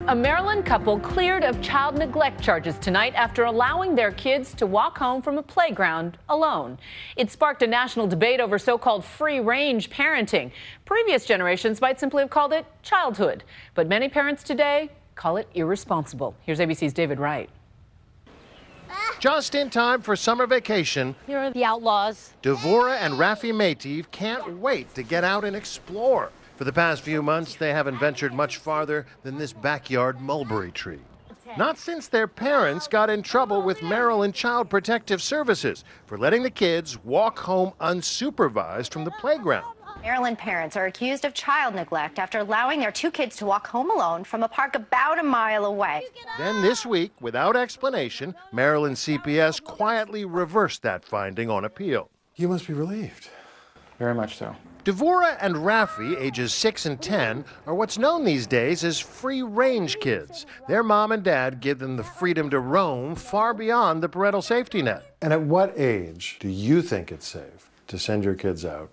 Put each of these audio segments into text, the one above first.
A Maryland couple cleared of child neglect charges tonight after allowing their kids to walk home from a playground alone. It sparked a national debate over so-called free-range parenting. Previous generations might simply have called it childhood, but many parents today call it irresponsible. Here's ABC's David Wright. Just in time for summer vacation, Here are the outlaws. Devorah and Rafi Meitivs can't wait to get out and explore. For the past few months, they haven't ventured much farther than this backyard mulberry tree. Not since their parents got in trouble with Maryland Child Protective Services for letting the kids walk home unsupervised from the playground. Maryland parents are accused of child neglect after allowing their two kids to walk home alone from a park about a mile away. Then this week, without explanation, Maryland CPS quietly reversed that finding on appeal. You must be relieved. Very much so. Devorah and Rafi, ages 6 and 10, are what's known these days as free-range kids. Their mom and dad give them the freedom to roam far beyond the parental safety net. And at what age do you think it's safe to send your kids out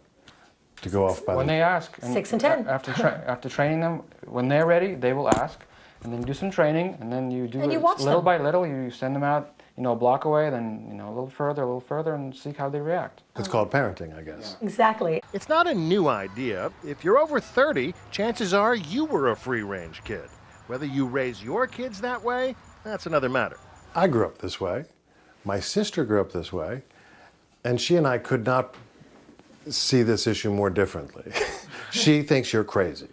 to go off by When they ask. 6 and 10. After training them, when they're ready, they will ask. And then do some training, and then you do And you it watch little them. by little. You send them out, a block away, then, a little further, and see how they react. It's called parenting, I guess. Exactly. It's not a new idea. If you're over 30, chances are you were a free-range kid. Whether you raise your kids that way, that's another matter. I grew up this way. My sister grew up this way. And she and I could not see this issue more differently. She thinks you're crazy.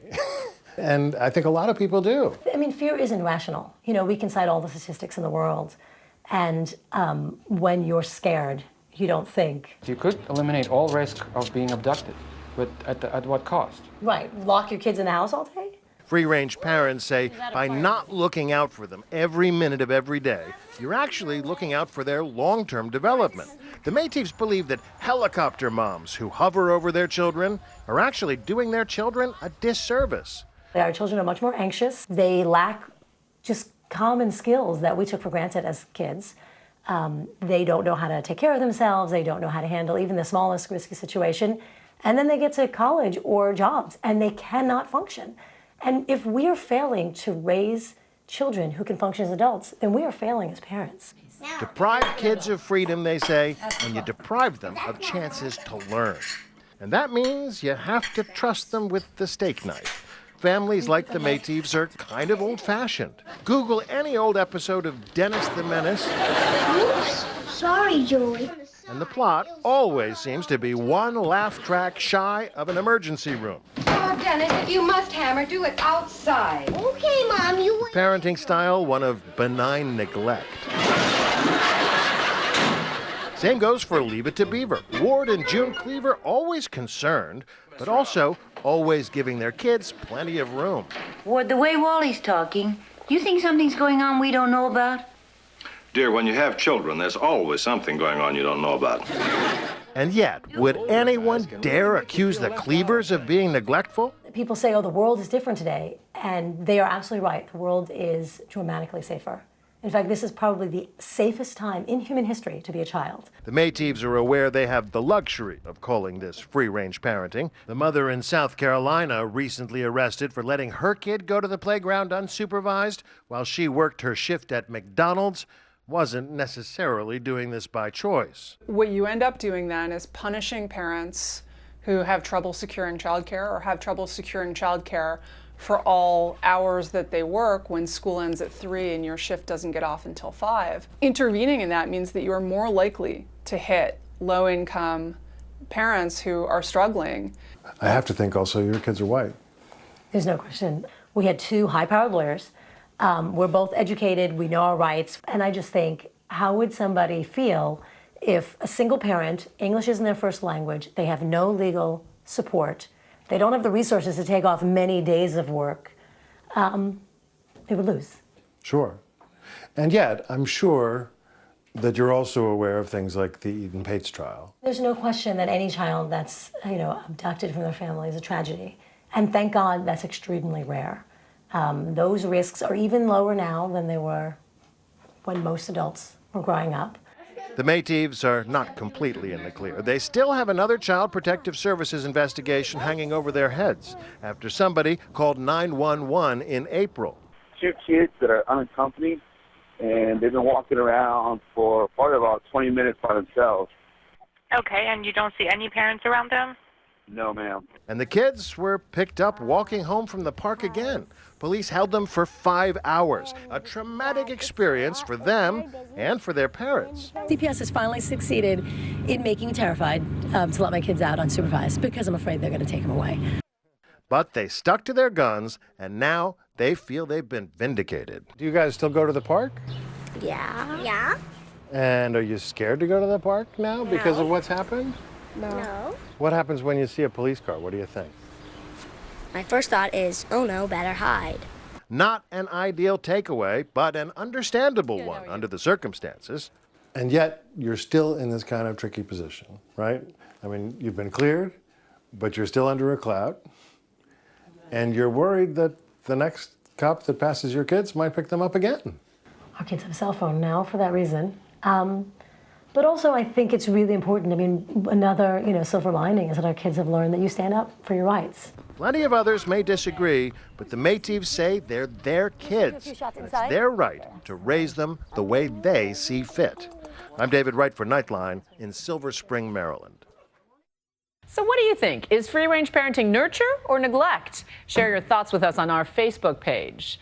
And I think a lot of people do. I mean, fear isn't rational. We can cite all the statistics in the world. And when you're scared, you don't think. You could eliminate all risk of being abducted, but at what cost? Right. Lock your kids in the house all day? Free-range parents say by not looking out for them every minute of every day, you're actually looking out for their long-term development. The Meitivs believe that helicopter moms who hover over their children are actually doing their children a disservice. Our children are much more anxious. They lack just common skills that we took for granted as kids. They don't know how to take care of themselves. They don't know how to handle even the smallest risky situation. And then they get to college or jobs, and they cannot function. And if we are failing to raise children who can function as adults, then we are failing as parents. Deprive kids of freedom, they say, and you deprive them of chances to learn. And that means you have to trust them with the steak knife. Families like the Meitivs are kind of old-fashioned. Google any old episode of Dennis the Menace. Oops, sorry, Joey. And the plot always seems to be one laugh track shy of an emergency room. Oh, Dennis, if you must hammer, do it outside. Okay, Mom, you... Parenting style, one of benign neglect. Same goes for Leave It to Beaver. Ward and June Cleaver always concerned, but also always giving their kids plenty of room. Ward, the way Wally's talking, do you think something's going on we don't know about? Dear, when you have children, there's always something going on you don't know about. And yet, would anyone dare accuse the Cleavers of being neglectful? People say, oh, the world is different today. And they are absolutely right. The world is dramatically safer. In fact, this is probably the safest time in human history to be a child. The Meitivs are aware they have the luxury of calling this free-range parenting. The mother in South Carolina recently arrested for letting her kid go to the playground unsupervised while she worked her shift at McDonald's. Wasn't necessarily doing this by choice. What you end up doing then is punishing parents who have trouble securing childcare or have trouble securing childcare for all hours that they work when school ends at 3 and your shift doesn't get off until 5. Intervening in that means that you are more likely to hit low-income parents who are struggling. I have to think also your kids are white. There's no question. We had two high-powered lawyers. We're both educated, we know our rights, and I just think, how would somebody feel if a single parent, English isn't their first language, they have no legal support, they don't have the resources to take off many days of work, they would lose. Sure. And yet, I'm sure that you're also aware of things like the Eden Pates trial. There's no question that any child that's abducted from their family is a tragedy. And thank God that's extremely rare. Those risks are even lower now than they were when most adults were growing up. The Meitivs are not completely in the clear. They still have another Child Protective Services investigation hanging over their heads after somebody called 911 in April. 2 kids that are unaccompanied, and they've been walking around for probably about 20 minutes by themselves. Okay, and you don't see any parents around them? No, ma'am. And the kids were picked up walking home from the park again. Police held them for 5 hours. A traumatic experience for them and for their parents. DPS has finally succeeded in making me terrified to let my kids out unsupervised because I'm afraid they're going to take them away. But they stuck to their guns, and now they feel they've been vindicated. Do you guys still go to the park? Yeah. Yeah? And are you scared to go to the park now because of what's happened? No. What happens when you see a police car? What do you think? My first thought is, oh no, better hide. Not an ideal takeaway, but an understandable one under the circumstances. And yet, you're still in this kind of tricky position, right? I mean, you've been cleared, but you're still under a cloud. And you're worried that the next cop that passes your kids might pick them up again. Our kids have a cell phone now for that reason. But also, I think it's really important. I mean, another, silver lining is that our kids have learned that you stand up for your rights. Plenty of others may disagree, but the Meitivs say they're their kids. It's their right to raise them the way they see fit. I'm David Wright for Nightline in Silver Spring, Maryland. So what do you think? Is free-range parenting nurture or neglect? Share your thoughts with us on our Facebook page.